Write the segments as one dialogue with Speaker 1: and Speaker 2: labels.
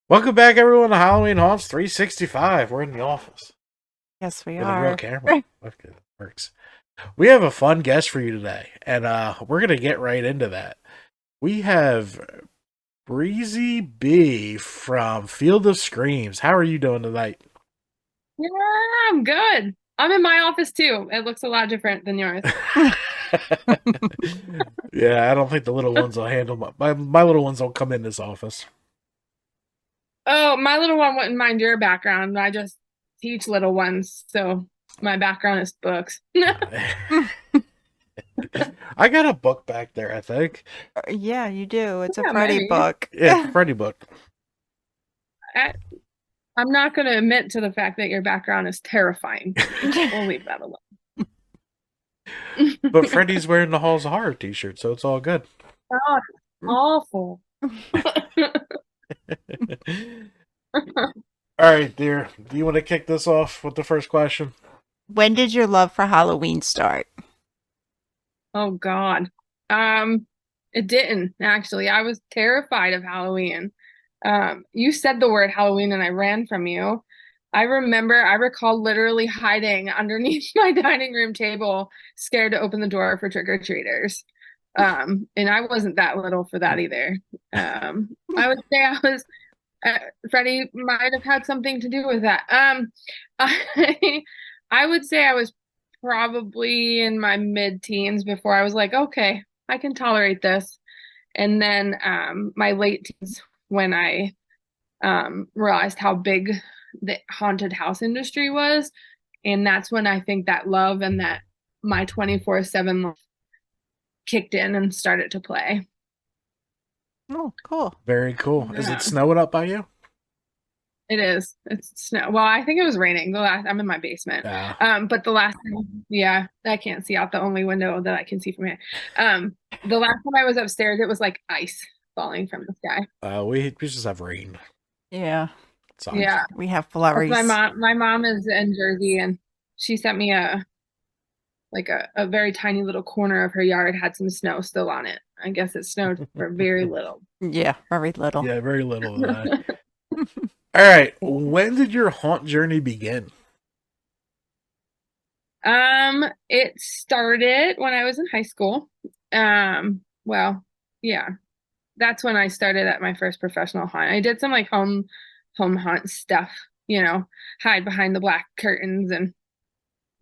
Speaker 1: Welcome back, everyone, to Halloween Haunts 365. We're in the office
Speaker 2: Yes, we
Speaker 1: with a real
Speaker 2: are.
Speaker 1: camera. Okay, that works. We have a fun guest for you today, and we're going to get right into that. We have Breezy B from Field of Screams. How are you doing tonight?
Speaker 3: Yeah, I'm good. I'm in my office too. It looks a lot different than yours.
Speaker 1: Yeah, I don't think the little ones will handle my little ones don't come in this office.
Speaker 3: Oh, my little one wouldn't mind your background. I just teach little ones, so my background is books.
Speaker 1: I got a book back there, I think.
Speaker 2: Yeah, you do. It's a
Speaker 3: Yeah,
Speaker 2: Freddy
Speaker 3: maybe.
Speaker 2: book.
Speaker 1: Yeah, it's a Freddy book.
Speaker 3: I, I'm not going to admit to the fact that your background is terrifying to me. We'll leave that alone.
Speaker 1: But Freddy's wearing the Halls of Horror t-shirt, so it's all good.
Speaker 3: God, awful.
Speaker 1: All right, dear. Do you want to kick this off with the first question?
Speaker 2: When did your love for Halloween start?
Speaker 3: Oh God. It didn't actually. I was terrified of Halloween. You said the word Halloween and I ran from you. I recall literally hiding underneath my dining room table, scared to open the door for trick-or-treaters. And I wasn't that little for that either. I would say I was Freddie might have had something to do with that. I, I would say I was probably in my mid-teens before I was like, okay, I can tolerate this. And then my late teens when I realized how big the haunted house industry was. And that's when I think that love and that my 24/7 love kicked in and started to play.
Speaker 2: Oh, cool.
Speaker 1: Very cool. Is it
Speaker 3: Yeah.
Speaker 1: snowing up by you?
Speaker 3: It is. It's snow. Well, I think it was raining. I'm in my basement.
Speaker 1: Yeah.
Speaker 3: But the last time, yeah, I can't see out the only window that I can see from here. The last time I was upstairs, it was like ice falling from the sky.
Speaker 1: We just have rain.
Speaker 2: Yeah,
Speaker 1: Sucks.
Speaker 3: Yeah.
Speaker 2: we have
Speaker 3: That's my
Speaker 2: flurries.
Speaker 3: mom. My mom is in Jersey and she sent me a very tiny little corner of her yard had some snow still on it. I guess it snowed for very little.
Speaker 2: Yeah, very little.
Speaker 1: Yeah, very little of that. All right. When did your haunt journey begin?
Speaker 3: It started when I was in high school. Well, yeah, that's when I started at my first professional haunt. I did some like home haunt stuff, hide behind the black curtains and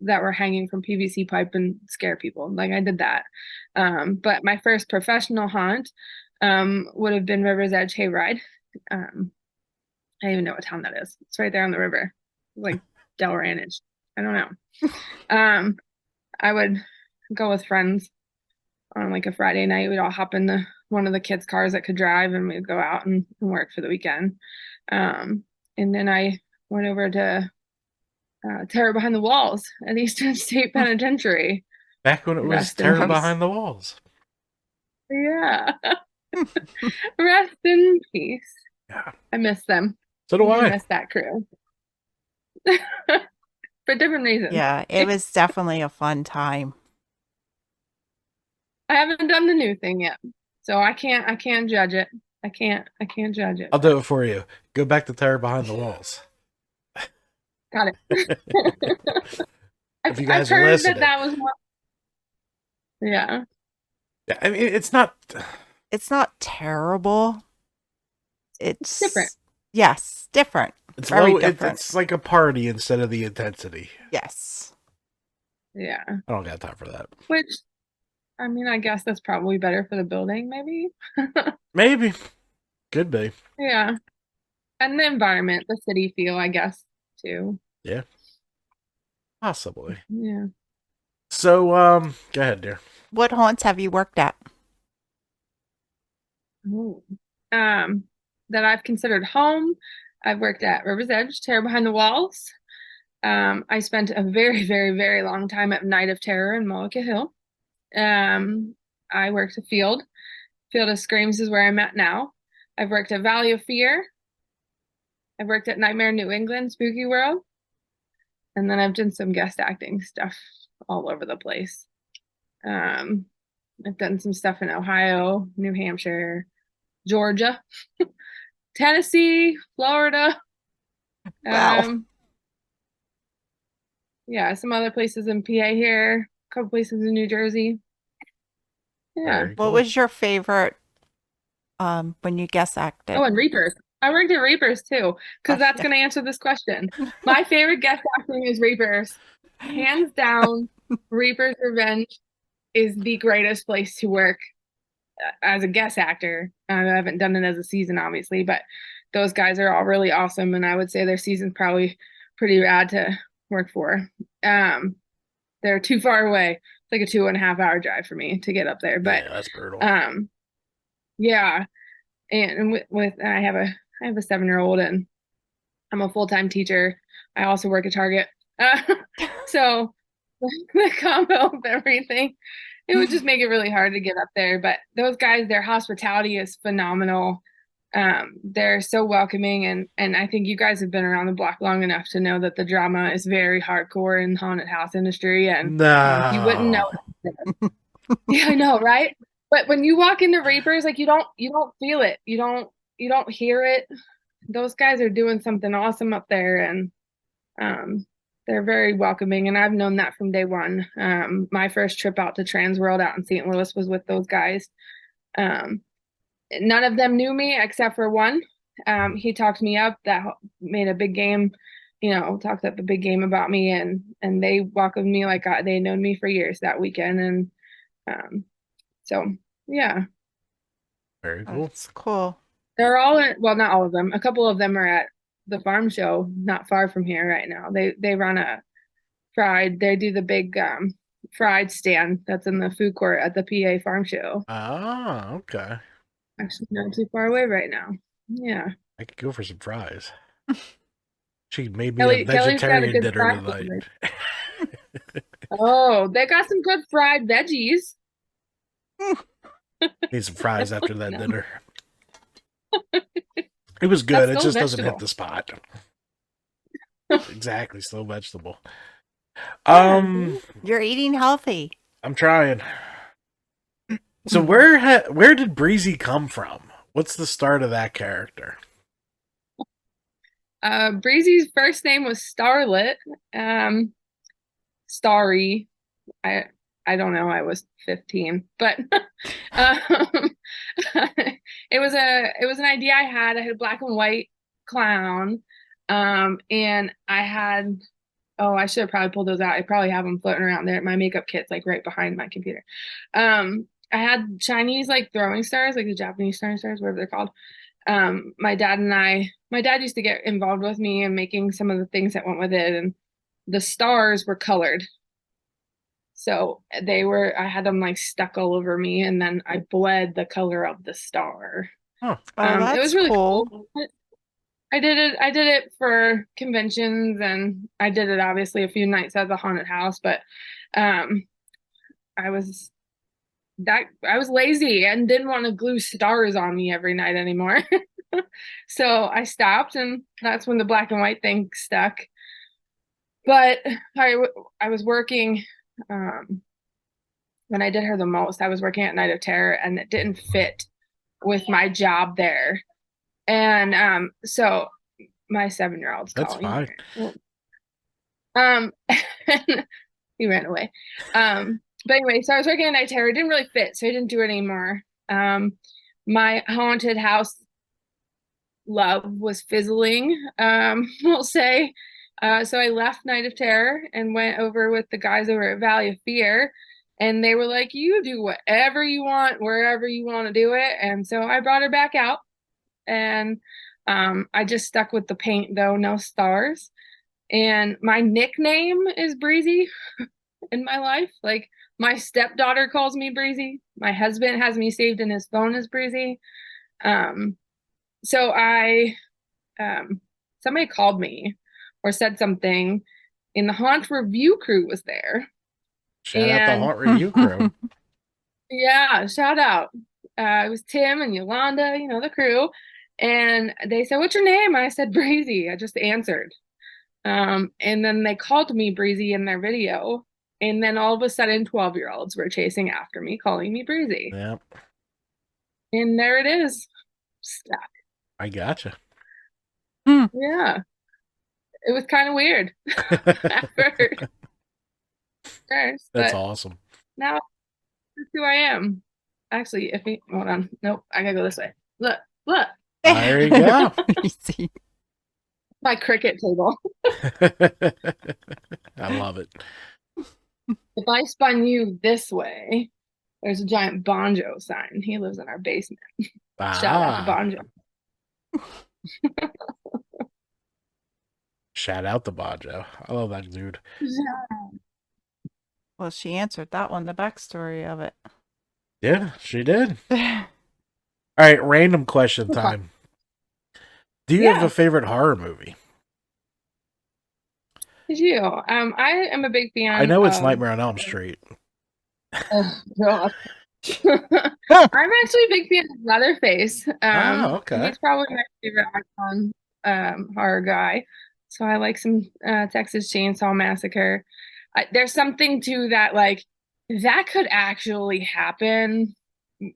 Speaker 3: that were hanging from PVC pipe and scare people. Like I did that. But my first professional haunt would have been River's Edge Hayride. I don't even know what town that is. It's right there on the river, like Delranage. I don't know. Um, I would go with friends on like a Friday night. We'd all hop in one of the kids' cars that could drive, and we'd go out and work for the weekend. And then I went over to Terror Behind the Walls at Eastern State Penitentiary.
Speaker 1: Back when it was
Speaker 3: Rest in
Speaker 1: Terror
Speaker 3: peace.
Speaker 1: Behind the Walls.
Speaker 3: Yeah, rest in peace.
Speaker 1: Yeah.
Speaker 3: I miss them.
Speaker 1: So do
Speaker 3: I
Speaker 1: I.
Speaker 3: miss that crew for different reasons.
Speaker 2: Yeah, it was definitely a fun time.
Speaker 3: I haven't done the new thing yet, so I can't judge it. I can't judge it.
Speaker 1: I'll do it for you. Go back to Terror Behind the Walls.
Speaker 3: Got it.
Speaker 1: If you
Speaker 3: I've
Speaker 1: guys are
Speaker 3: heard that
Speaker 1: listening.
Speaker 3: that was one. Yeah.
Speaker 1: Yeah, I mean, it's not.
Speaker 2: It's not terrible.
Speaker 3: Different.
Speaker 2: It's, yes, different.
Speaker 1: It's
Speaker 2: Very
Speaker 1: low.
Speaker 2: different.
Speaker 1: It's like a party instead of the intensity.
Speaker 2: Yes.
Speaker 3: Yeah.
Speaker 1: I don't got time for that.
Speaker 3: Which, I mean, I guess that's probably better for the building, maybe.
Speaker 1: Maybe. Could be.
Speaker 3: Yeah. And the environment, the city feel, I guess, too.
Speaker 1: Yeah. Possibly.
Speaker 3: Yeah.
Speaker 1: So, go ahead, dear.
Speaker 2: What haunts have you worked at?
Speaker 3: Ooh. Um, that I've considered home. I've worked at River's Edge, Terror Behind the Walls. I spent a very, very, very long time at Night of Terror in Mullica Hill. I worked at Field. Field of Screams is where I'm at now. I've worked at Valley of Fear. I've worked at Nightmare New England, Spooky World. And then I've done some guest acting stuff all over the place. I've done some stuff in Ohio, New Hampshire, Georgia, Tennessee, Florida.
Speaker 2: Wow.
Speaker 3: Yeah, some other places in PA here, a couple places in New Jersey. Yeah.
Speaker 1: Very
Speaker 2: What
Speaker 1: cool.
Speaker 2: was your favorite when you guest acted?
Speaker 3: Oh, and Reapers. I worked at Reapers too, because that's
Speaker 2: Yeah.
Speaker 3: going to answer this question. My favorite guest acting is Reapers. Hands down, Reapers Revenge is the greatest place to work as a guest actor. I haven't done it as a season, obviously, but those guys are all really awesome, and I would say their season's probably pretty rad to work for. They're too far away. It's like a 2.5 hour drive for me to get up there, but
Speaker 1: Yeah, that's brutal.
Speaker 3: yeah. And with I have a 7-year-old, and I'm a full-time teacher. I also work at Target. So the combo of everything, it would just make it really hard to get up there. But those guys, their hospitality is phenomenal. They're so welcoming, and I think you guys have been around the block long enough to know that the drama is very hardcore in the haunted house industry, and you wouldn't know
Speaker 1: No.
Speaker 3: it. Yeah, I know, right? But when you walk into Reapers, like you don't feel it. You don't hear it. Those guys are doing something awesome up there, and um they're very welcoming, and I've known that from day one. My first trip out to Trans World out in St. Louis was with those guys. Um None of them knew me except for one. He talked me up, that made a big game, talked up a big game about me, and they welcomed me like they'd known me for years that weekend. And so yeah,
Speaker 1: Very cool.
Speaker 2: That's cool.
Speaker 3: they're all well, not all of them. A couple of them are at the farm show not far from here right now. They run a fried. They do the big fried stand that's in the food court at the PA farm show.
Speaker 1: Ah, okay.
Speaker 3: Actually, not too far away right now. Yeah.
Speaker 1: I could go for some fries. She made me a
Speaker 3: Kelly's got a
Speaker 1: vegetarian
Speaker 3: good
Speaker 1: dinner
Speaker 3: fry
Speaker 1: tonight.
Speaker 3: favorite. Oh, they got some good fried veggies.
Speaker 1: Need some fries after that
Speaker 3: No,
Speaker 1: dinner. It was
Speaker 3: that's
Speaker 1: good. It
Speaker 3: still a
Speaker 1: just doesn't hit
Speaker 3: vegetable.
Speaker 1: the spot. Exactly, still vegetable.
Speaker 2: Yeah,
Speaker 1: Um,
Speaker 2: you're eating healthy.
Speaker 1: I'm trying. So where did Breezy come from? What's the start of that character?
Speaker 3: Breezy's first name was Starlet. Starry. I I don't know. I was 15, but um, it was an idea I had. I had a black and white clown, and I had. Oh, I should have probably pulled those out. I probably have them floating around there. My makeup kit's like right behind my computer. I had Chinese like throwing stars, like the Japanese throwing stars, whatever they're called. My dad used to get involved with me in making some of the things that went with it, and the stars were colored. So I had them like stuck all over me, and then I bled the color of the star.
Speaker 1: Oh,
Speaker 2: Oh,
Speaker 3: It
Speaker 2: that's
Speaker 3: was really
Speaker 2: cool.
Speaker 3: cool. I did it for conventions, and I did it obviously a few nights at the haunted house, but um I was I was lazy and didn't want to glue stars on me every night anymore. So I stopped, and that's when the black and white thing stuck. But I was working when I did her the most. I was working at Night of Terror, and it didn't fit with my job there. And so my 7-year-old's
Speaker 1: that's
Speaker 3: calling me
Speaker 1: fine.
Speaker 3: here. Um, he ran away. But anyway, so I was working at Night Terror. It didn't really fit, so I didn't do it anymore. My haunted house love was fizzling, we'll say. So I left Night of Terror and went over with the guys over at Valley of Fear. And they were like, you do whatever you want, wherever you want to do it. And so I brought her back out. And I just stuck with the paint, though, no stars. And my nickname is Breezy in my life. Like, my stepdaughter calls me Breezy. My husband has me saved in his phone as Breezy. So somebody called me or said something, and the haunt review crew was there.
Speaker 1: Shout out the
Speaker 3: And
Speaker 1: Haunt Review crew.
Speaker 3: yeah, shout out. It was Tim and Yolanda, the crew. And they said, what's your name? And I said, Breezy. I just answered. And then they called me Breezy in their video. And then all of a sudden, 12-year-olds were chasing after me, calling me Breezy.
Speaker 1: Yep.
Speaker 3: And there it is. Stuck.
Speaker 1: I gotcha.
Speaker 3: Yeah, it was kind of weird at first,
Speaker 1: That's
Speaker 3: but
Speaker 1: awesome.
Speaker 3: now that's who I am. Actually, if he hold on, nope, I gotta go this way. Look, look,
Speaker 1: There you go.
Speaker 2: Easy.
Speaker 3: my cricket table.
Speaker 1: I love it.
Speaker 3: If I spun you this way, there's a giant Bonjo sign. He lives in our basement. Shout out to
Speaker 1: Ah,
Speaker 3: Bonjo.
Speaker 1: shout out to Bajo. I love that dude.
Speaker 2: Well, she answered that one, the backstory of it.
Speaker 1: Yeah, she did. All right, random question time. Do you have
Speaker 3: Yeah,
Speaker 1: a favorite horror movie?
Speaker 3: did you? I am a big
Speaker 1: I
Speaker 3: fan
Speaker 1: know it's
Speaker 3: of.
Speaker 1: Nightmare on Elm Street.
Speaker 3: Oh God. I'm actually a big fan of Leatherface.
Speaker 1: Oh, okay.
Speaker 3: He's probably my favorite icon horror guy. So I like some Texas Chainsaw Massacre. There's something to that, like that could actually happen.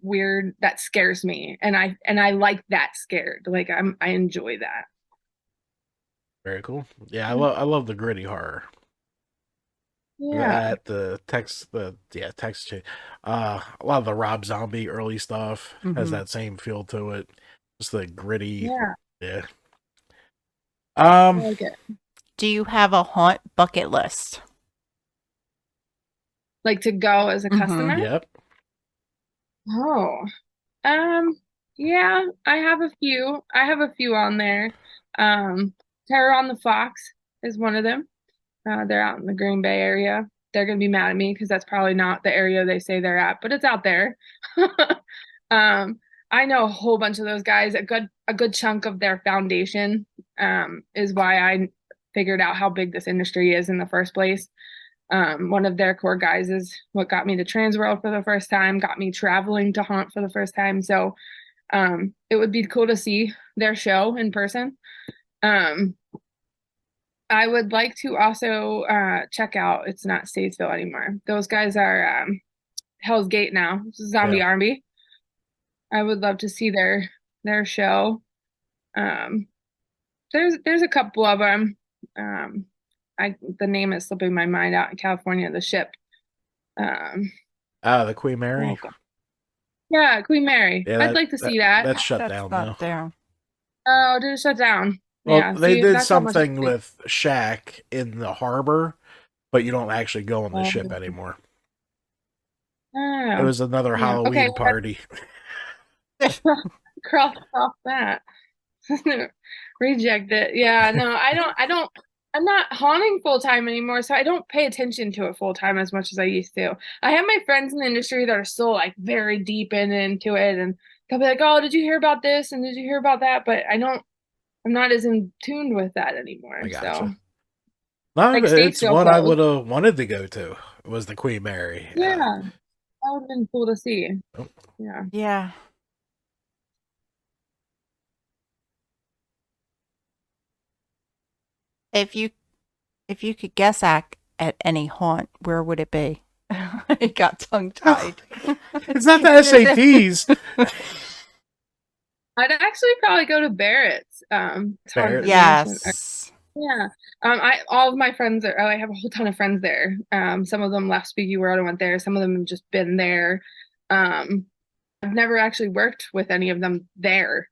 Speaker 3: Weird that scares me, and I like that scared. Like I enjoy that.
Speaker 1: Very cool. Yeah, I love the gritty horror.
Speaker 3: Yeah,
Speaker 1: That Texas a lot of the Rob Zombie early stuff has
Speaker 2: Mhm.
Speaker 1: that same feel to it. Just the gritty,
Speaker 3: yeah,
Speaker 1: yeah.
Speaker 3: I
Speaker 1: Um,
Speaker 3: like it.
Speaker 2: Do you have a haunt bucket list?
Speaker 3: Like to go as a
Speaker 2: Mhm.
Speaker 3: customer.
Speaker 1: yep.
Speaker 3: Oh, Um, yeah, I have a few. I have a few on there. Um, Terror on the Fox is one of them. They're out in the Green Bay area. They're gonna be mad at me because that's probably not the area they say they're at, but it's out there. Um, I know a whole bunch of those guys. A good chunk of their foundation is why I figured out how big this industry is in the first place. One of their core guys is what got me to Transworld for the first time, got me traveling to Haunt for the first time. So it would be cool to see their show in person. Um, I would like to also check out. It's not Statesville anymore. Those guys are Hell's Gate now. Zombie
Speaker 1: Yeah.
Speaker 3: Army. I would love to see their show. Um, there's a couple of them. Um, the name is slipping my mind out in California. The ship. Um,
Speaker 1: Ah, the Queen Mary.
Speaker 3: oh God. Yeah, Queen Mary.
Speaker 1: Yeah,
Speaker 3: I'd
Speaker 1: that,
Speaker 3: like to
Speaker 1: that
Speaker 3: see that.
Speaker 1: that's shut
Speaker 2: That's
Speaker 1: down now.
Speaker 2: not there.
Speaker 3: Oh, did it shut down?
Speaker 1: Well,
Speaker 3: Yeah,
Speaker 1: they
Speaker 3: see,
Speaker 1: did
Speaker 3: that's how much.
Speaker 1: something with Shaq in the harbor, but you don't actually go on the ship
Speaker 3: Oh,
Speaker 1: anymore. It
Speaker 3: oh,
Speaker 1: was another
Speaker 3: yeah. Okay,
Speaker 1: Halloween party.
Speaker 3: cross off that. Reject it. Yeah, no, I don't. I'm not haunting full time anymore, so I don't pay attention to it full time as much as I used to. I have my friends in the industry that are still like very deep into it, and they'll be like, "Oh, did you hear about this? And did you hear about that?" But I don't. I'm not as in tuned with that anymore.
Speaker 1: I
Speaker 3: So,
Speaker 1: gotcha. No,
Speaker 3: like
Speaker 1: it's
Speaker 3: Statesville
Speaker 1: what I
Speaker 3: closed.
Speaker 1: would have wanted to go to. Was the Queen Mary?
Speaker 3: Yeah, that would have been cool to see.
Speaker 1: Oh,
Speaker 3: Yeah.
Speaker 2: Yeah. If you could guess at any haunt, where would it be? I got tongue tied.
Speaker 1: it's not the SATs.
Speaker 3: I'd actually probably go to Barrett's. It's
Speaker 1: Barrett.
Speaker 3: haunted mansion.
Speaker 2: Yes.
Speaker 3: Yeah. I all of my friends are. I have a whole ton of friends there. Some of them left Spooky World and went there. Some of them have just been there. I've never actually worked with any of them there.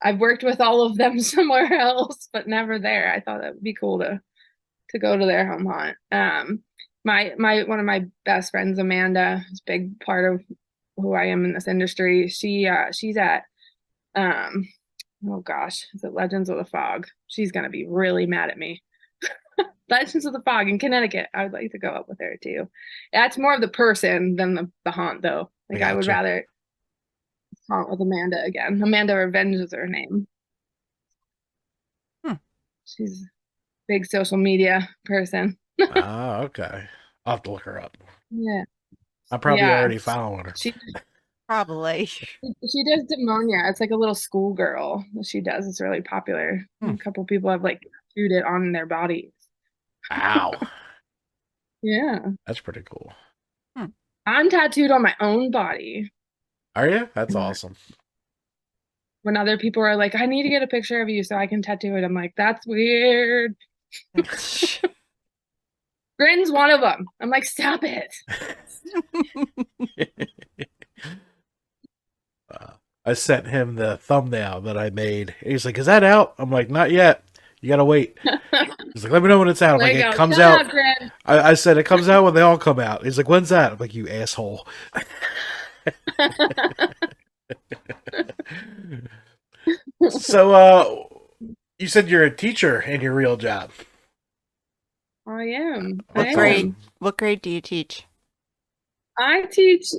Speaker 3: I've worked with all of them somewhere else, but never there. I thought that would be cool to go to their home haunt. My one of my best friends, Amanda, is a big part of who I am in this industry. She's at um oh gosh, is it Legends of the Fog? She's gonna be really mad at me. Legends of the Fog in Connecticut. I would like to go up with her too. That's more of the person than the haunt, though.
Speaker 1: I
Speaker 3: Like I would
Speaker 1: gotcha.
Speaker 3: rather haunt with Amanda again. Amanda Revenge is her name.
Speaker 2: Hmm.
Speaker 3: She's a big social media person.
Speaker 1: Ah, okay. I'll have to look her up.
Speaker 3: Yeah,
Speaker 1: I'm probably
Speaker 3: yeah.
Speaker 1: already following her.
Speaker 2: Probably.
Speaker 3: She does demonia. It's like a little schoolgirl that she does. It's really popular.
Speaker 1: Hmm.
Speaker 3: A couple people have like tattooed it on their bodies.
Speaker 1: Ow,
Speaker 3: Yeah.
Speaker 1: that's pretty cool.
Speaker 3: I'm tattooed on my own body.
Speaker 1: Are you? That's
Speaker 3: Yeah.
Speaker 1: awesome.
Speaker 3: when other people are like, I need to get a picture of you so I can tattoo it. I'm like, that's weird. Grin's one of them. I'm like, stop it.
Speaker 1: I sent him the thumbnail that I made. He's like, "Is that out?" I'm like, "Not yet. You gotta wait." He's like, "Let me know when it's out." I'm
Speaker 3: There
Speaker 1: like,
Speaker 3: you
Speaker 1: "It
Speaker 3: go.
Speaker 1: comes
Speaker 3: Shut
Speaker 1: out."
Speaker 3: up, Grin.
Speaker 1: I said, "It comes out when they all come out." He's like, "When's that?" I'm like, "You asshole." So, you said you're a teacher in your real job.
Speaker 3: I am. I
Speaker 1: That's
Speaker 2: What grade?
Speaker 3: am.
Speaker 2: What grade do you teach?
Speaker 3: I teach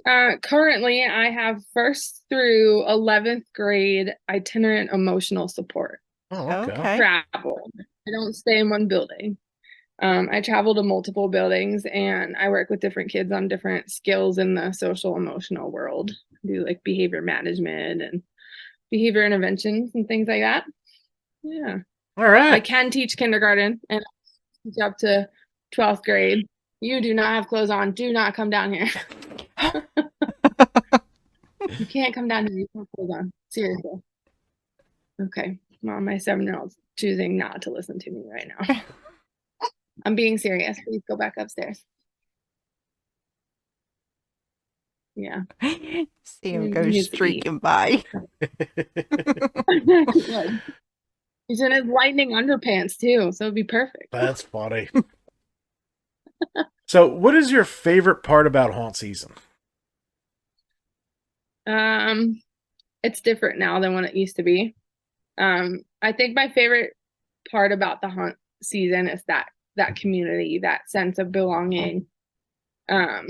Speaker 3: currently I have first through 11th grade itinerant emotional support.
Speaker 1: Oh, okay.
Speaker 2: Okay.
Speaker 3: Travel. I don't stay in one building. I travel to multiple buildings and I work with different kids on different skills in the social emotional world. Do like behavior management and behavior interventions and things like that. Yeah.
Speaker 1: All
Speaker 3: I
Speaker 1: right.
Speaker 3: can teach kindergarten and teach up to 12th grade. You do not have clothes on. Do not come down here. You can't come down here. You have clothes on. Seriously. Okay. Well, my 7-year-old's choosing not to listen to me right now. I'm being serious. Please go back upstairs. Yeah.
Speaker 2: See him
Speaker 3: He
Speaker 2: go
Speaker 3: needs to eat.
Speaker 2: streaking by.
Speaker 3: He's in his lightning underpants too, so it'd be perfect.
Speaker 1: That's funny. So, what is your favorite part about haunt season?
Speaker 3: It's different now than when it used to be. I think my favorite part about the haunt season is that community, that sense of belonging. That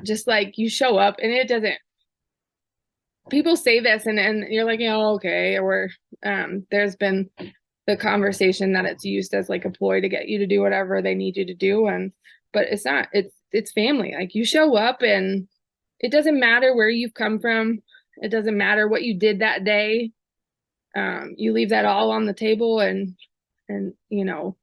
Speaker 3: just like you show up and it doesn't. People say this and you're like, oh, okay. Or there's been the conversation that it's used as like a ploy to get you to do whatever they need you to do, but it's not. It's family. Like you show up and it doesn't matter where you've come from. It doesn't matter what you did that day. You leave that all on the table and you know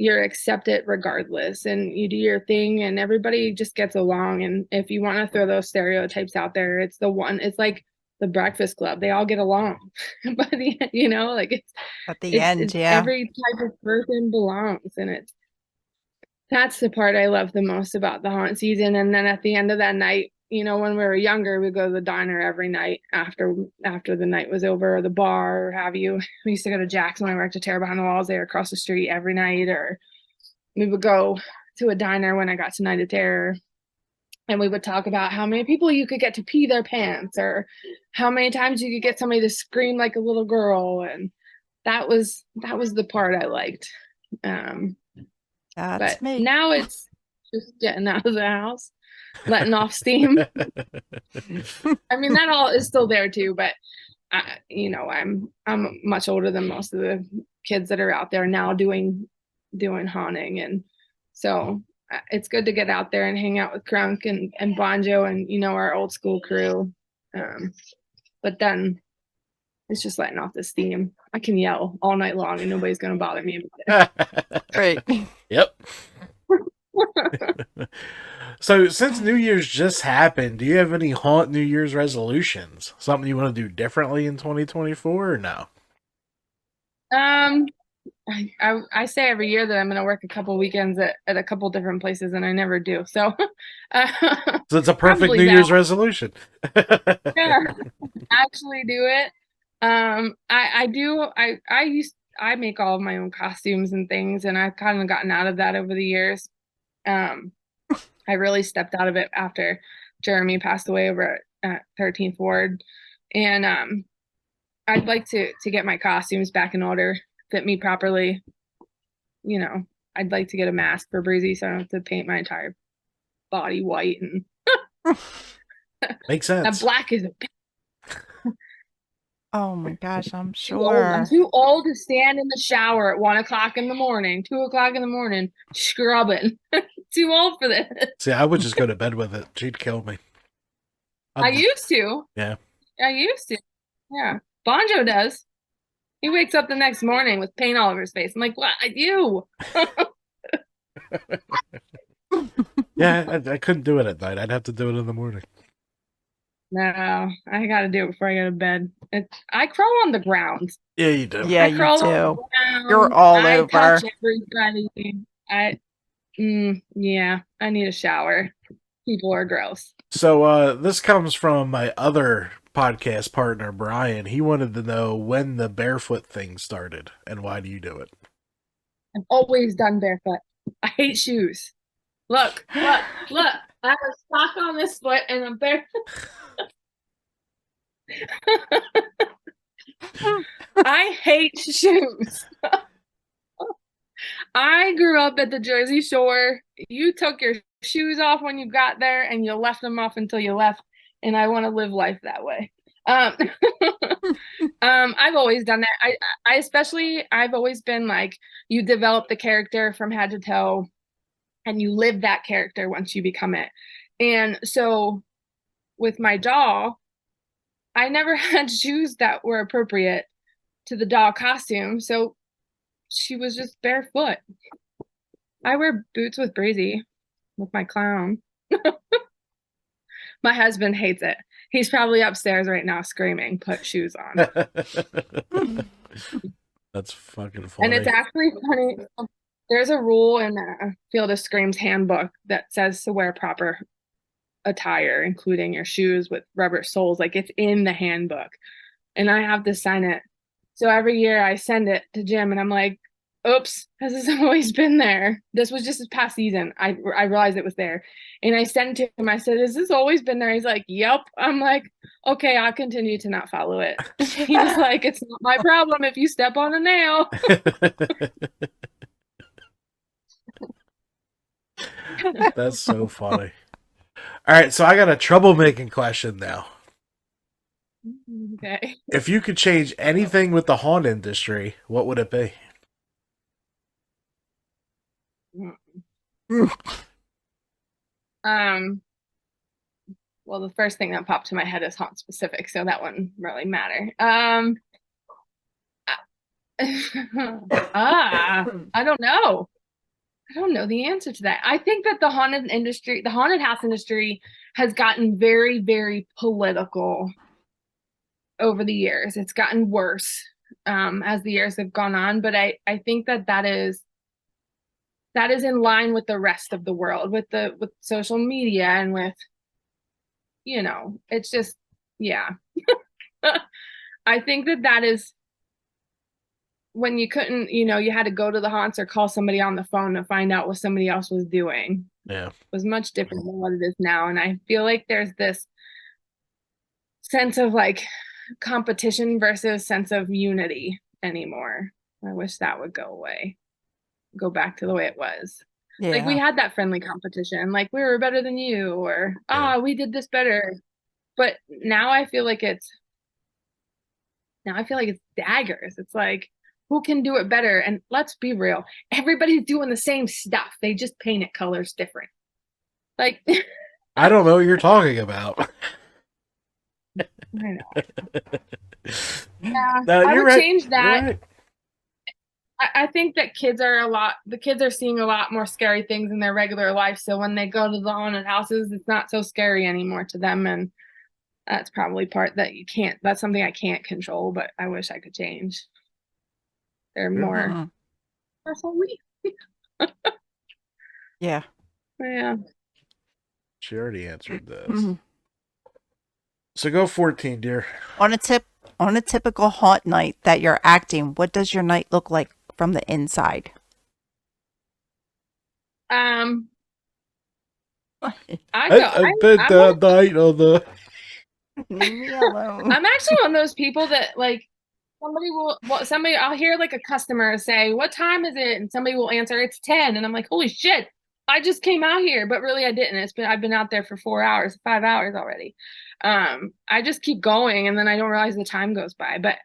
Speaker 3: you're accepted regardless and you do your thing and everybody just gets along. And if you want to throw those stereotypes out there, it's like the Breakfast Club. They all get along. But like
Speaker 2: At the end,
Speaker 3: it's
Speaker 2: yeah.
Speaker 3: every type of person belongs, and that's the part I love the most about the haunt season. And then at the end of that night, when we were younger, we'd go to the diner every night after the night was over, or the bar, or have you. We used to go to Jack's when I worked at Terror Behind the Walls there across the street every night, or we would go to a diner when I got to Night of Terror, and we would talk about how many people you could get to pee their pants, or how many times you could get somebody to scream like a little girl. And that was the part I liked.
Speaker 2: That's
Speaker 3: But
Speaker 2: me.
Speaker 3: now it's just getting out of the house, letting off steam. I mean, that all is still there too, but I'm much older than most of the kids that are out there now doing haunting, and so it's good to get out there and hang out with Crunk and Bonjo and our old school crew. But then it's just letting off the steam. I can yell all night long and nobody's gonna bother me about it.
Speaker 2: Right.
Speaker 1: Yep. So, since New Year's just happened, do you have any haunt New Year's resolutions? Something you want to do differently in 2024 or no?
Speaker 3: I say every year that I'm going to work a couple weekends at a couple different places, and I never do. So,
Speaker 1: So it's a perfect New Year's resolution.
Speaker 3: Yeah, actually do it. I do. I make all of my own costumes and things, and I've kind of gotten out of that over the years. I really stepped out of it after Jeremy passed away over at 13th Ward, and I'd like to get my costumes back in order, fit me properly. I'd like to get a mask for Breezy so I don't have to paint my entire body white, and
Speaker 1: Makes sense.
Speaker 3: that black is
Speaker 2: Oh my gosh, I'm
Speaker 3: too old. I'm
Speaker 2: sure.
Speaker 3: too old to stand in the shower at 1:00 in the morning, 2:00 in the morning, scrubbing. Too old for this.
Speaker 1: See, I would just go to bed with it. She'd kill me.
Speaker 3: I used to.
Speaker 1: Yeah.
Speaker 3: I used to. Yeah. Bonjo does. He wakes up the next morning with paint all over his face. I'm like, what? I do.
Speaker 1: Yeah, I couldn't do it at night. I'd have to do it in the morning.
Speaker 3: No, I gotta do it before I go to bed. I crawl on the ground.
Speaker 1: Yeah, you do.
Speaker 2: Yeah,
Speaker 3: I
Speaker 2: you
Speaker 3: crawl on the
Speaker 2: do. You're
Speaker 3: ground.
Speaker 2: all
Speaker 3: I touch
Speaker 2: over.
Speaker 3: everybody. Yeah, I need a shower. People are gross.
Speaker 1: So this comes from my other podcast partner, Brian. He wanted to know when the barefoot thing started and why do you do it?
Speaker 3: I've always done barefoot. I hate shoes. Look, look, look. I have a sock on this foot and I'm barefoot. I hate shoes. I grew up at the Jersey Shore. You took your shoes off when you got there and you left them off until you left. And I want to live life that way. Um, I've always done that. I've always been like, you develop the character from head to toe and you live that character once you become it. And so with my doll, I never had shoes that were appropriate to the doll costume. So she was just barefoot. I wear boots with Breezy, with my clown. My husband hates it. He's probably upstairs right now screaming, put shoes on.
Speaker 1: That's fucking
Speaker 3: And it's
Speaker 1: funny.
Speaker 3: actually funny. There's a rule in Field of Scream's handbook that says to wear proper attire, including your shoes with rubber soles. Like it's in the handbook. And I have to sign it. So every year I send it to Jim and I'm like, oops, has this always been there? This was just this past season. I realized it was there. And I sent it to him. I said, has this always been there? He's like, yep. I'm like, okay, I'll continue to not follow it. He was like, it's not my problem if you step on a nail.
Speaker 1: That's so funny. All right, so I got a troublemaking question now.
Speaker 3: Okay.
Speaker 1: If you could change anything with the haunt industry, what would it be?
Speaker 3: Um, well, the first thing that popped to my head is haunt specific, so that wouldn't really matter. I don't know. I don't know the answer to that. I think that the haunted house industry has gotten very, very political over the years. It's gotten worse as the years have gone on, but I think that is in line with the rest of the world, with social media and with, it's just, yeah. I think that is when you couldn't, you had to go to the haunts or call somebody on the phone to find out what somebody else was doing.
Speaker 1: Yeah.
Speaker 3: It was much different than what it is now. And I feel like there's this sense of like competition versus sense of unity anymore. I wish that would go away, go back to the way it was.
Speaker 2: Yeah.
Speaker 3: Like we had that friendly competition, like we were better than you, or we did this better. But now I feel like it's daggers. It's like, who can do it better? And let's be real, everybody's doing the same stuff. They just paint it colors different. Like
Speaker 1: I don't know what you're talking about.
Speaker 3: I know. Yeah,
Speaker 1: No,
Speaker 3: I
Speaker 1: you're
Speaker 3: would
Speaker 1: right.
Speaker 3: change
Speaker 1: You're
Speaker 3: that.
Speaker 1: right.
Speaker 3: I think that the kids are seeing a lot more scary things in their regular life. So when they go to the haunted houses, it's not so scary anymore to them. And that's probably that's something I can't control, but I wish I could change. They're more personally.
Speaker 2: Yeah.
Speaker 3: Yeah.
Speaker 1: She already answered this. So go 14, dear.
Speaker 2: On a typical haunt night that you're acting, what does your night look like from the inside?
Speaker 3: I
Speaker 1: bet that night on the.
Speaker 2: Leave me alone.
Speaker 3: I'm actually one of those people that like I'll hear like a customer say, what time is it? And somebody will answer, it's 10. And I'm like, holy shit, I just came out here, but really I didn't. I've been out there for 5 hours already. I just keep going and then I don't realize the time goes by. But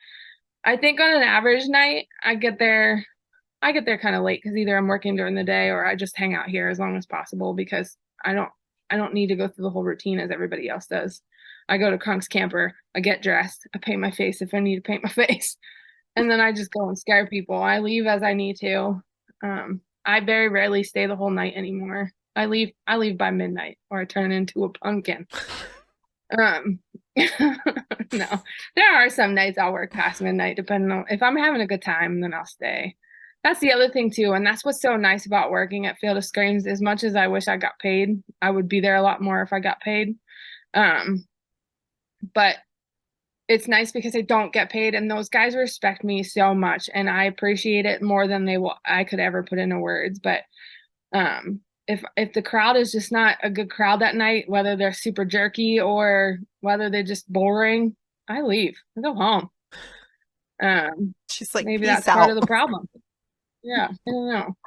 Speaker 3: I think on an average night, I get there kind of late because either I'm working during the day or I just hang out here as long as possible because I don't need to go through the whole routine as everybody else does. I go to Crunk's Camper, I get dressed, I paint my face if I need to paint my face, and then I just go and scare people. I leave as I need to. I very rarely stay the whole night anymore. I leave by midnight or I turn into a pumpkin. Um, no, there are some nights I'll work past midnight, depending on if I'm having a good time, then I'll stay. That's the other thing too, and that's what's so nice about working at Field of Screams. As much as I wish I got paid, I would be there a lot more if I got paid. But it's nice because I don't get paid, and those guys respect me so much, and I appreciate it more than I could ever put into words. But if the crowd is just not a good crowd that night, whether they're super jerky or whether they're just boring, I leave. I go home.
Speaker 2: She's like,
Speaker 3: Maybe
Speaker 2: peace
Speaker 3: that's part of
Speaker 2: out.
Speaker 3: the problem. Yeah, I don't know.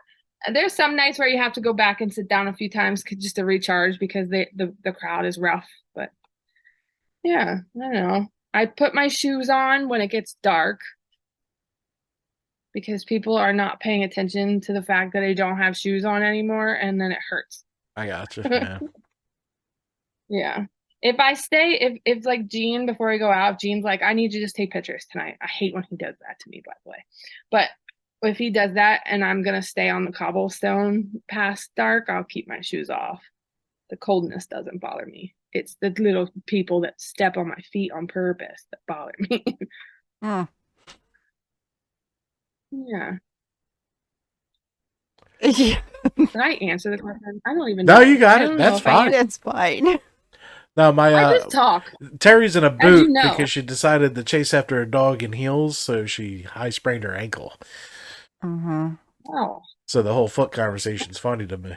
Speaker 3: There's some nights where you have to go back and sit down a few times just to recharge because the crowd is rough. But yeah, I don't know. I put my shoes on when it gets dark because people are not paying attention to the fact that I don't have shoes on anymore, and then it hurts.
Speaker 1: I gotcha. Yeah.
Speaker 3: Yeah. If I stay, if like Gene, before we go out, Gene's like, I need you to just take pictures tonight. I hate when he does that to me, by the way. But if he does that and I'm gonna stay on the cobblestone past dark, I'll keep my shoes off. The coldness doesn't bother me. It's the little people that step on my feet on purpose that bother me.
Speaker 2: Mm.
Speaker 3: Yeah.
Speaker 2: Yeah,
Speaker 3: Did I answer the question? I don't even
Speaker 1: No,
Speaker 3: know.
Speaker 1: you got
Speaker 3: I
Speaker 1: it.
Speaker 3: don't
Speaker 1: That's
Speaker 3: know if I
Speaker 1: fine.
Speaker 3: answered.
Speaker 2: that's fine.
Speaker 1: No, my
Speaker 3: I just talk,
Speaker 1: Terry's in a
Speaker 3: as you
Speaker 1: boot
Speaker 3: know.
Speaker 1: because she decided to chase after a dog in heels, so she high sprained her ankle.
Speaker 2: Mm-hmm.
Speaker 3: Oh,
Speaker 1: So the whole foot conversation's funny to me.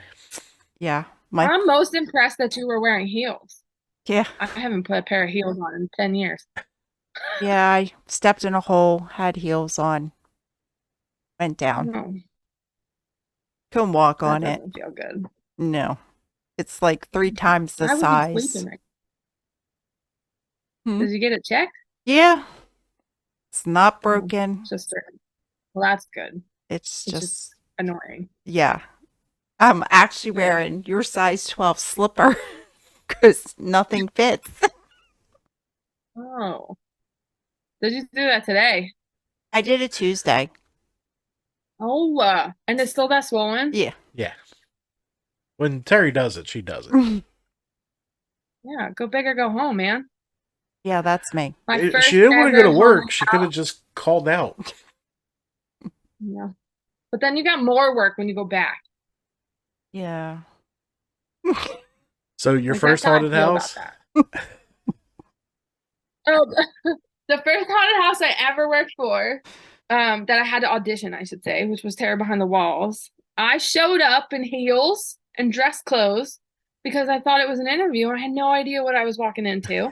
Speaker 2: Yeah.
Speaker 3: I'm most impressed that you were wearing heels.
Speaker 2: Yeah.
Speaker 3: I haven't put a pair of heels on in 10 years.
Speaker 2: Yeah, I stepped in a hole, had heels on, went down.
Speaker 3: No,
Speaker 2: Couldn't walk
Speaker 3: that
Speaker 2: on it.
Speaker 3: doesn't feel good.
Speaker 2: No. It's like 3 times the
Speaker 3: Why would you sleep
Speaker 2: size.
Speaker 3: in it?
Speaker 2: Hmm?
Speaker 3: Did you get it checked?
Speaker 2: Yeah. It's not
Speaker 3: Oh,
Speaker 2: broken.
Speaker 3: just well, that's good.
Speaker 2: It's
Speaker 3: It's
Speaker 2: just,
Speaker 3: just annoying.
Speaker 2: yeah. I'm actually
Speaker 3: Yeah.
Speaker 2: wearing your size 12 slipper because nothing fits.
Speaker 3: Oh, did you do that today?
Speaker 2: I did it Tuesday.
Speaker 3: Oh, and it's still that swollen?
Speaker 2: Yeah.
Speaker 1: Yeah. When Terry does it, she does it.
Speaker 3: Yeah, go big or go home, man.
Speaker 2: Yeah, that's me.
Speaker 3: My first
Speaker 1: She didn't want to go
Speaker 3: ever
Speaker 1: to work.
Speaker 3: home
Speaker 1: She could have just called out.
Speaker 3: Yeah. But then you got more work when you go back.
Speaker 2: Yeah.
Speaker 1: So your
Speaker 3: Like,
Speaker 1: first
Speaker 3: that's how I
Speaker 1: haunted
Speaker 3: feel
Speaker 1: house?
Speaker 3: about that. Oh, the first haunted house I ever worked for, that I had to audition, I should say, which was Terror Behind the Walls. I showed up in heels and dress clothes because I thought it was an interview. I had no idea what I was walking into.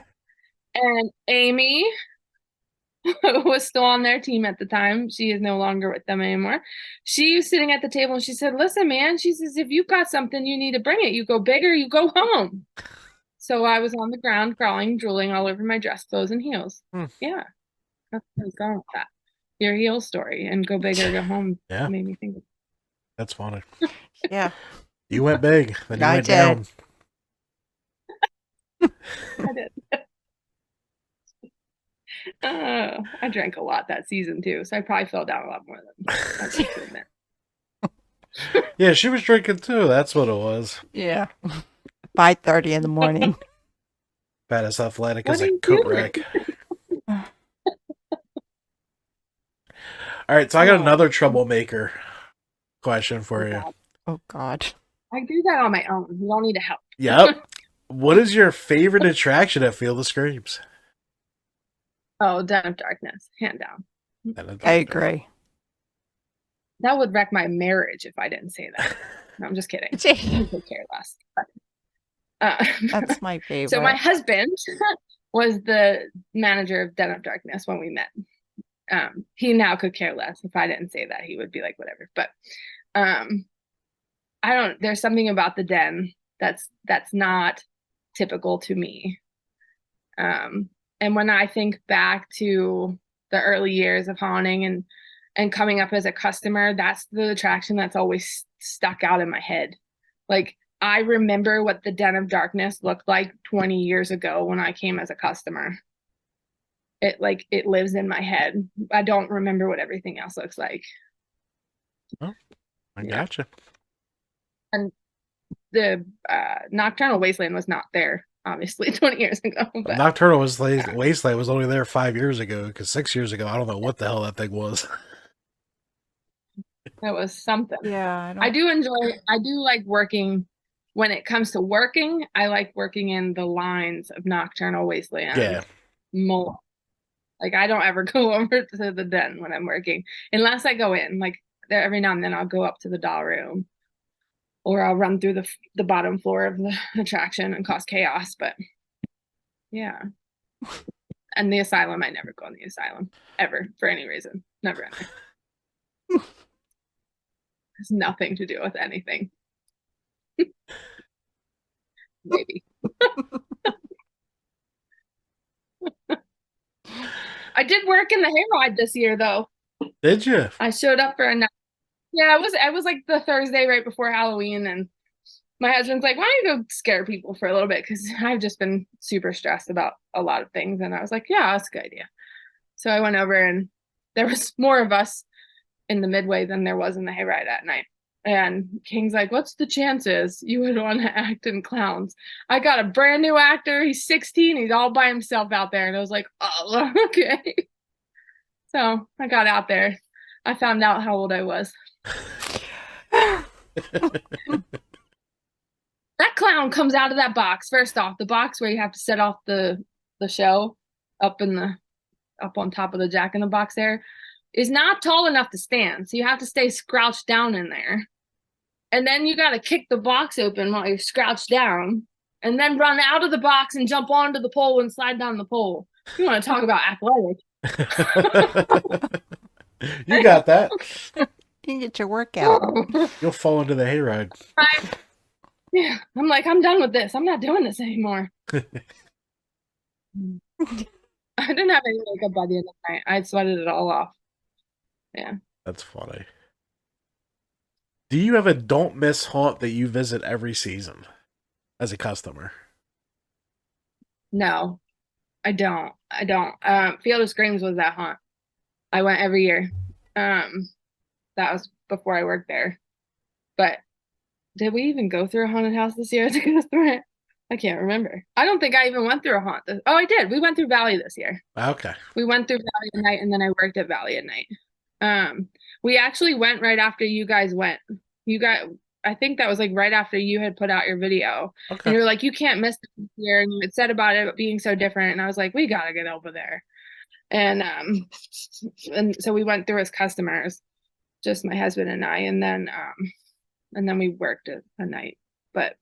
Speaker 3: And Amy, who was still on their team at the time, she is no longer with them anymore. She was sitting at the table and she said, "Listen, man," she says, "if you've got something, you need to bring it. You go big or you go home." So I was on the ground, crawling, drooling all over my dress clothes and heels. Yeah, that's where I was going with that. Your heel story and go big or go home
Speaker 1: Yeah.
Speaker 3: made me think of
Speaker 1: That's funny.
Speaker 2: Yeah.
Speaker 1: You went big, then you
Speaker 2: I
Speaker 1: went
Speaker 2: did.
Speaker 1: down.
Speaker 3: I did. I drank a lot that season too, so I probably fell down a lot more than I like to admit.
Speaker 1: Yeah, she was drinking too. That's what it was.
Speaker 2: Yeah. 5:30 in the morning.
Speaker 1: About as athletic
Speaker 3: What
Speaker 1: as
Speaker 3: are
Speaker 1: a
Speaker 3: you
Speaker 1: coat
Speaker 3: doing?
Speaker 1: rack. All right, so I got
Speaker 3: Oh.
Speaker 1: another troublemaker question for you.
Speaker 3: God.
Speaker 2: Oh, God.
Speaker 3: I do that on my own. You don't need to help.
Speaker 1: Yep. What is your favorite attraction at Field of Screams?
Speaker 3: Oh, Den of Darkness, hand down.
Speaker 2: I agree.
Speaker 3: That would wreck my marriage if I didn't say that. No, I'm just kidding. You could care less.
Speaker 2: That's my favorite.
Speaker 3: So my husband was the manager of Den of Darkness when we met. He now could care less. If I didn't say that, he would be like, whatever. But I don't, there's something about the den that's not typical to me. And when I think back to the early years of haunting and coming up as a customer, that's the attraction that's always stuck out in my head. Like, I remember what the Den of Darkness looked like 20 years ago when I came as a customer. It lives in my head. I don't remember what everything else looks like.
Speaker 1: I gotcha.
Speaker 3: And the Nocturnal Wasteland was not there obviously 20 years ago. But
Speaker 1: Nocturnal Wasteland was only there 5 years ago, because 6 years ago, I don't know what the hell that thing was.
Speaker 3: it was something.
Speaker 2: Yeah,
Speaker 3: I do like working. When it comes to working, I like working in the lines of Nocturnal Wasteland.
Speaker 1: Yeah.
Speaker 3: More. Like, I don't ever go over to the den when I'm working, unless I go in. Like, there every now and then I'll go up to the doll room, or I'll run through the bottom floor of the attraction and cause chaos. But yeah, and the asylum, I never go in the asylum ever for any reason. Never in there. Has nothing to do with anything. Maybe. I did work in the hayride this year, though.
Speaker 1: Did you?
Speaker 3: I showed up for a night. Yeah, it was like the Thursday right before Halloween, and my husband's like, "Why don't you go scare people for a little bit?" Because I've just been super stressed about a lot of things, and I was like, "Yeah, that's a good idea." So I went over, and there was more of us in the Midway than there was in the hayride at night. And King's like, "What's the chances you would want to act in Clowns?" I got a brand new actor. He's 16. He's all by himself out there, and I was like, "Oh, okay." So I got out there. I found out how old I was. That clown comes out of that box. First off, the box where you have to set off the show up on top of the Jack in the Box there is not tall enough to stand. So you have to stay crouched down in there. And then you got to kick the box open while you're crouched down, and then run out of the box and jump onto the pole and slide down the pole. You want to talk about athletic.
Speaker 1: You got that.
Speaker 2: you can get your workout.
Speaker 1: You'll fall into the hayride.
Speaker 3: Yeah, I'm like, I'm done with this. I'm not doing this anymore. I didn't have any makeup by the end of the night. I sweated it all off. Yeah.
Speaker 1: That's funny. Do you have a don't miss haunt that you visit every season as a customer?
Speaker 3: No, I don't. Field of Screams was that haunt. I went every year. That was before I worked there. But did we even go through a haunted house this year as a customer? I can't remember. I don't think I even went through a haunt. Oh, I did. We went through Valley this year.
Speaker 1: Okay.
Speaker 3: We went through Valley at night, and then I worked at Valley at night. We actually went right after you guys went. I think that was like right after you had put out your video.
Speaker 1: Okay.
Speaker 3: And you were like, "You can't miss it this year," and you had said about it being so different. And I was like, "We gotta get over there." And so we went through as customers, just my husband and I, and then we worked a night. But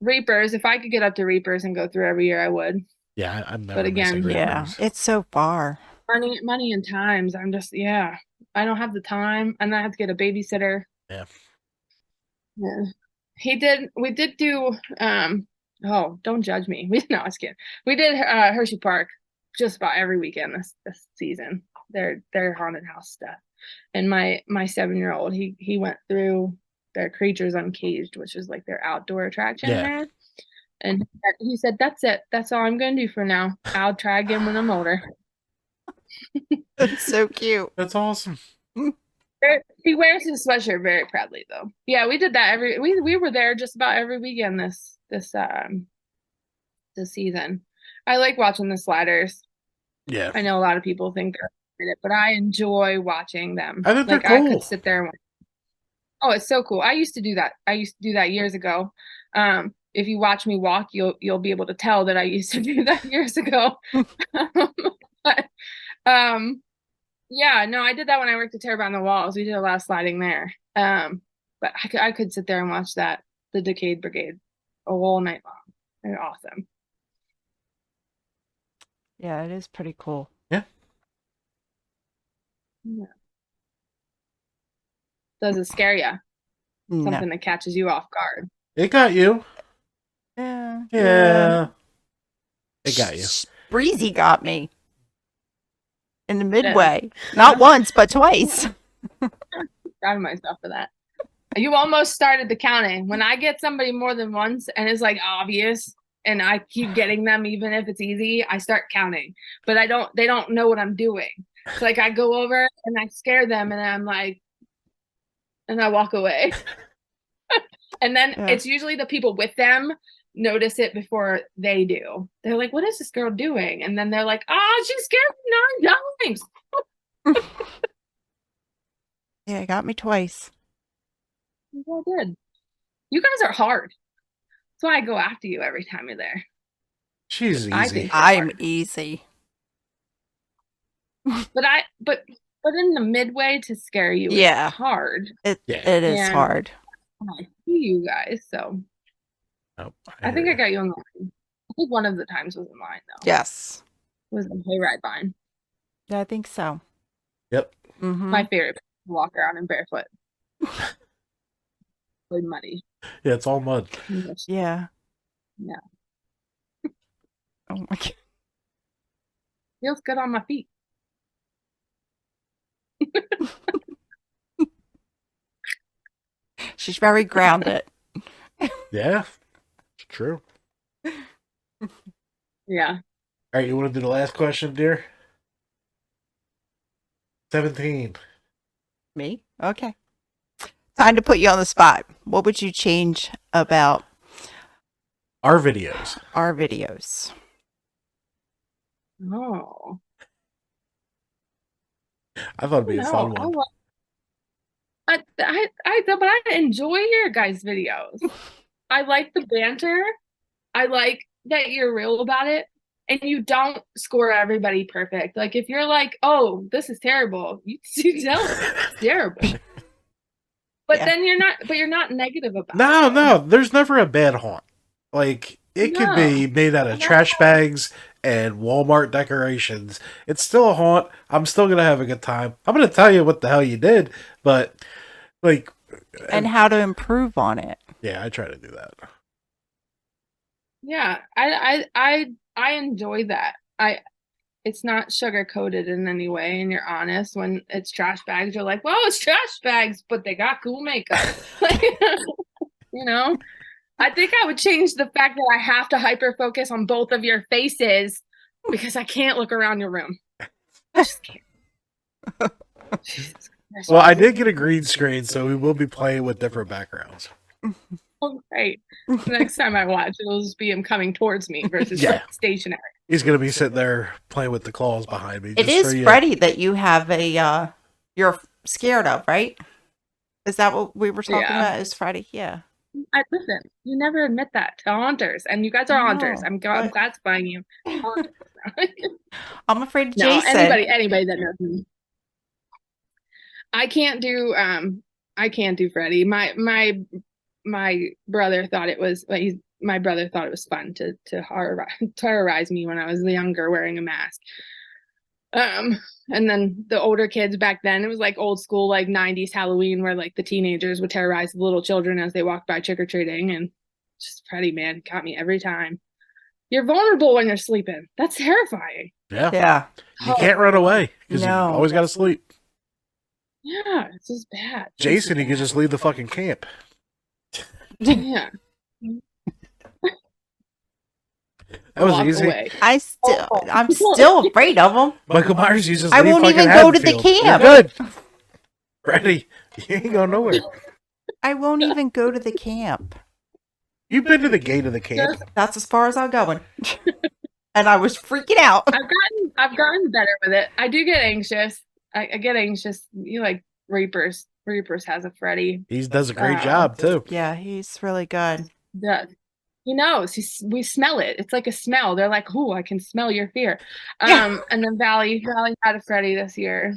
Speaker 3: Reapers, if I could get up to Reapers and go through every year, I would.
Speaker 1: Yeah, I'm never
Speaker 3: But again,
Speaker 1: missing
Speaker 2: Yeah,
Speaker 1: Reapers.
Speaker 2: it's so far.
Speaker 3: money and times. I'm just, yeah, I don't have the time, and I have to get a babysitter.
Speaker 1: Yeah.
Speaker 3: Yeah. We did do, oh, don't judge me. No, I was kidding. We did Hershey Park just about every weekend this season. Their haunted house stuff. And my 7-year-old, he went through their Creatures Uncaged, which is like their outdoor attraction there. And he said, "That's it. That's all I'm going to do for now. I'll try again when I'm older."
Speaker 2: That's so cute.
Speaker 1: That's awesome.
Speaker 3: He wears his sweatshirt very proudly, though. Yeah, we did that we were there just about every weekend this season. I like watching the sliders.
Speaker 1: Yeah.
Speaker 3: I know a lot of people think they're it, but I enjoy watching them.
Speaker 1: I think they're
Speaker 3: Like, I
Speaker 1: cool.
Speaker 3: could sit there and watch. Oh, it's so cool. I used to do that. Years ago. If you watch me walk, you'll be able to tell that I used to do that years ago. But yeah, no, I did that when I worked at Tear Down the Walls. We did a lot of sliding there. But I could sit there and watch the Decayed Brigade a whole night long. They're awesome.
Speaker 2: Yeah, it is pretty cool.
Speaker 1: Yeah.
Speaker 3: Does it scare you?
Speaker 2: No.
Speaker 3: Something that catches you off guard.
Speaker 1: It got you.
Speaker 2: Yeah.
Speaker 1: It got you.
Speaker 2: Breezy got me. In the Midway. Not once, but twice.
Speaker 3: Proud of myself for that. You almost started the counting. When I get somebody more than once and it's like obvious and I keep getting them even if it's easy, I start counting. But they don't know what I'm doing. It's like I go over and I scare them and I'm like, and I walk away. And then it's usually the people with them notice it before they do. They're like, what is this girl doing? And then they're like, oh, she scared me 9 times.
Speaker 2: Yeah, it got me twice.
Speaker 3: Well, good. You guys are hard. That's why I go after you every time you're there.
Speaker 1: She's
Speaker 3: I
Speaker 1: easy.
Speaker 3: think you're
Speaker 2: I'm
Speaker 3: hard.
Speaker 2: easy.
Speaker 3: But in the midway to scare you
Speaker 2: Yeah.
Speaker 3: is hard.
Speaker 2: It
Speaker 1: Yeah.
Speaker 2: is
Speaker 3: And
Speaker 2: hard.
Speaker 3: I see you guys, so
Speaker 1: Oh,
Speaker 3: I think I got you in line. I think one of the times was in line though.
Speaker 2: Yes.
Speaker 3: It was the hayride line.
Speaker 2: Yeah, I think so.
Speaker 1: Yep.
Speaker 2: Mm-hmm.
Speaker 3: My favorite, to walk around in barefoot. Really muddy.
Speaker 1: Yeah, it's all mud.
Speaker 2: Yeah.
Speaker 3: Yeah.
Speaker 2: Oh my God.
Speaker 3: Feels good on my feet.
Speaker 2: She's very grounded.
Speaker 1: Yeah, it's true.
Speaker 3: Yeah.
Speaker 1: All right, you want to do the last question, dear? 17.
Speaker 2: Me? Okay. Time to put you on the spot. What would you change about
Speaker 1: Our videos.
Speaker 2: our videos?
Speaker 3: Oh.
Speaker 1: I thought it'd be a fun
Speaker 3: No,
Speaker 1: one.
Speaker 3: but I enjoy your guys' videos. I like the banter. I like that you're real about it. And you don't score everybody perfect. Like if you're like, oh, this is terrible, you tell it it's terrible. But
Speaker 2: Yeah.
Speaker 3: then you're not negative about
Speaker 1: No,
Speaker 3: it.
Speaker 1: no, there's never a bad haunt. Like, it could be made out of trash bags and Walmart decorations. It's still a haunt. I'm still going to have a good time. I'm going to tell you what the hell you did, but, like...
Speaker 2: And how to improve on it.
Speaker 1: Yeah, I try to do that.
Speaker 3: Yeah, I enjoy that. It's not sugar coated in any way, and you're honest. When it's trash bags, you're like, well, it's trash bags, but they got cool makeup. You know, I think I would change the fact that I have to hyper focus on both of your faces because I can't look around your room. I just can't. Jesus Christ.
Speaker 1: Well, I did get a green screen, so we will be playing with different backgrounds.
Speaker 3: Oh, great. Next time I watch, it'll just be him coming towards me versus
Speaker 1: Yeah.
Speaker 3: stationary.
Speaker 1: He's going to be sitting there playing with the claws behind me.
Speaker 2: It
Speaker 1: just for
Speaker 2: is
Speaker 1: you.
Speaker 2: Freddy that you have you're scared of, right? Is that what we were talking about? Is Freddy? Yeah.
Speaker 3: Listen, you never admit that to haunters, and you guys are haunters. I'm classifying you.
Speaker 2: I'm afraid of
Speaker 3: No,
Speaker 2: Jason.
Speaker 3: anybody that knows me. I can't do Freddy. My brother thought it was my brother thought it was fun to terrorize me when I was younger wearing a mask. And then the older kids back then, it was like old school, like 90s Halloween, where like the teenagers would terrorize the little children as they walked by trick-or-treating. And just Freddy, man, got me every time. You're vulnerable when you're sleeping. That's terrifying.
Speaker 2: Yeah.
Speaker 1: You can't run away because
Speaker 2: No.
Speaker 1: you always got to sleep.
Speaker 3: Yeah, it's just bad.
Speaker 1: Jason, you could just leave the fucking camp.
Speaker 3: Yeah.
Speaker 1: That was
Speaker 3: Walk
Speaker 1: easy.
Speaker 3: away.
Speaker 2: I'm still afraid of him.
Speaker 1: Michael Myers uses.
Speaker 2: I won't even go to the camp.
Speaker 1: You're good. Ready? You ain't going nowhere.
Speaker 2: I won't even go to the camp.
Speaker 1: You've been to the gate of the camp.
Speaker 2: That's as far as I'm going. And I was freaking out.
Speaker 3: I've gotten better with it. I do get anxious. I get anxious. You like Reapers. Reapers has a Freddy.
Speaker 1: He does a great job too.
Speaker 2: Yeah, he's really good.
Speaker 3: Yeah. He knows. We smell it. It's like a smell. They're like, "Ooh, I can smell your fear." And then Valley had a Freddy this year,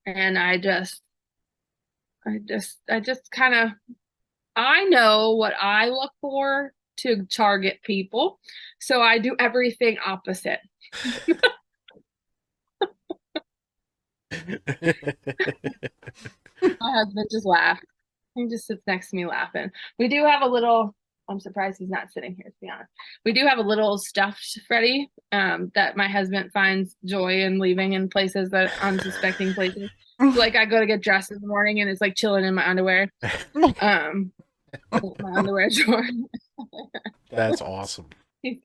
Speaker 3: and I just kind of, I know what I look for to target people, so I do everything opposite. My husband just laughed. He just sits next to me laughing. We do have a little. I'm surprised he's not sitting here, to be honest. We do have a little stuffed Freddy that my husband finds joy in leaving in places, that unsuspecting places. Like I go to get dressed in the morning and it's like chilling in my underwear. My underwear drawer.
Speaker 1: That's awesome.
Speaker 3: He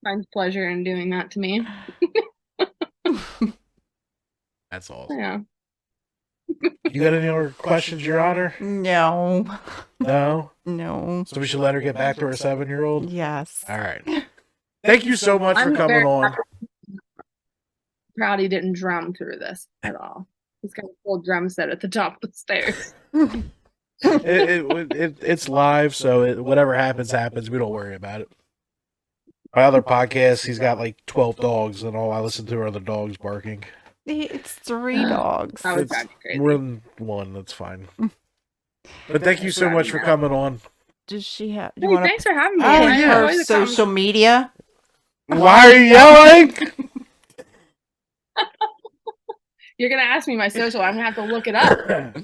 Speaker 3: finds pleasure in doing that to me.
Speaker 1: That's awesome.
Speaker 3: Yeah.
Speaker 1: You got any other questions, Your Honor?
Speaker 2: No.
Speaker 1: No?
Speaker 2: No.
Speaker 1: So we should let her get back to her 7-year-old?
Speaker 2: Yes.
Speaker 1: All right. Thank you so much for
Speaker 3: I'm
Speaker 1: coming
Speaker 3: very
Speaker 1: on.
Speaker 3: proud he didn't drum through this at all. He's got a full drum set at the top of the stairs.
Speaker 1: It's live, so whatever happens, happens. We don't worry about it. My other podcast, he's got like 12 dogs, and all I listen to are the dogs barking.
Speaker 2: It's 3 dogs.
Speaker 3: That would
Speaker 1: It's
Speaker 3: drive me crazy.
Speaker 1: more than one, that's fine. But thank you so much for coming on.
Speaker 2: Does she have? Do
Speaker 3: Hey,
Speaker 2: you want
Speaker 3: thanks for having me.
Speaker 1: Oh,
Speaker 3: I
Speaker 1: yeah.
Speaker 3: enjoy
Speaker 2: her
Speaker 3: the
Speaker 2: social media?
Speaker 1: Why are you yelling?
Speaker 3: You're gonna ask me my social. I'm gonna have to look it up.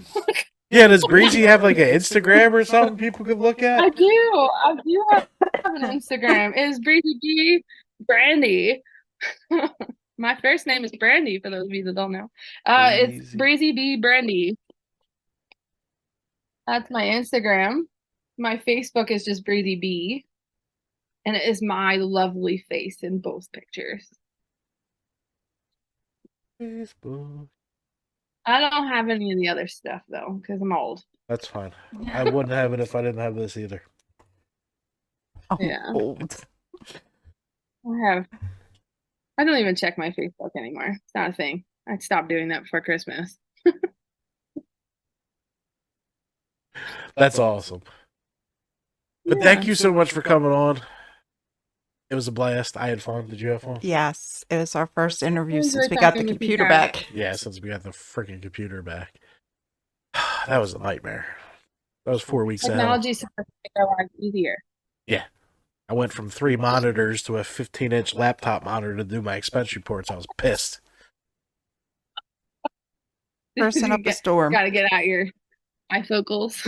Speaker 1: Yeah, does Breezy have like an Instagram or something people could look
Speaker 3: I
Speaker 1: at?
Speaker 3: do. I do have an Instagram. It is Breezy B Brandy. My first name is Brandy, for those of you that don't know. It's
Speaker 1: Breezy.
Speaker 3: Breezy B Brandy. That's my Instagram. My Facebook is just Breezy B. And it is my lovely face in both pictures.
Speaker 1: Facebook.
Speaker 3: I don't have any of the other stuff though, because I'm old.
Speaker 1: That's fine. I wouldn't have it if I didn't have this either.
Speaker 2: Oh,
Speaker 3: Yeah.
Speaker 2: old.
Speaker 3: I don't even check my Facebook anymore. It's not a thing. I stopped doing that before Christmas.
Speaker 1: That's awesome. But thank you so much for coming on. It was a blast. I had fun. Did you have fun?
Speaker 2: Yes, it was our first interview
Speaker 3: Enjoy
Speaker 2: since we got the
Speaker 3: talking with you
Speaker 2: computer
Speaker 3: guys.
Speaker 2: back.
Speaker 1: Yeah, since we got the freaking computer back. That was a nightmare. That was 4 weeks out.
Speaker 3: Technology is supposed to make our lives easier.
Speaker 1: I went from 3 monitors to a 15-inch laptop monitor to do my expense reports. I was pissed.
Speaker 2: Person up a storm.
Speaker 3: Gotta get out your bifocals.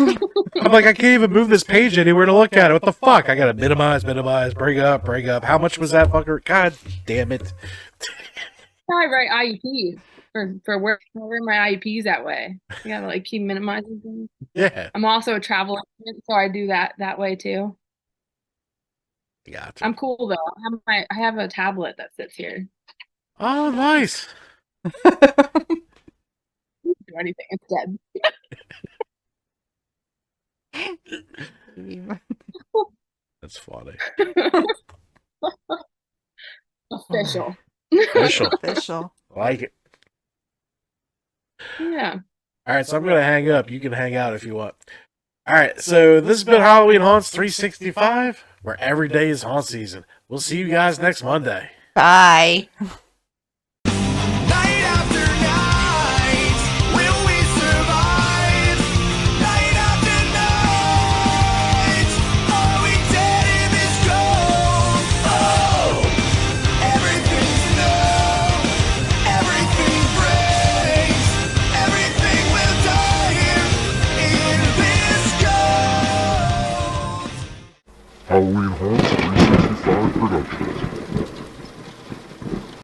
Speaker 1: I'm like, I can't even move this page anywhere to look at it. What the fuck? I gotta minimize, bring up. How much was that fucker? God damn it.
Speaker 3: I write IEP for where my IEPs that way. You gotta like keep minimizing things.
Speaker 1: Yeah.
Speaker 3: I'm also a travel agent, so I do that way too.
Speaker 1: Gotcha.
Speaker 3: I'm cool though. I have a tablet that sits here.
Speaker 1: Oh, nice.
Speaker 3: Doesn't do anything. It's dead.
Speaker 1: That's funny.
Speaker 3: Official.
Speaker 2: Official.
Speaker 1: Like it.
Speaker 3: Yeah.
Speaker 1: All right, so I'm gonna hang up. You can hang out if you want. All right, so this has been Halloween Haunts 365, where every day is haunt season. We'll see you guys next Monday.
Speaker 2: Bye.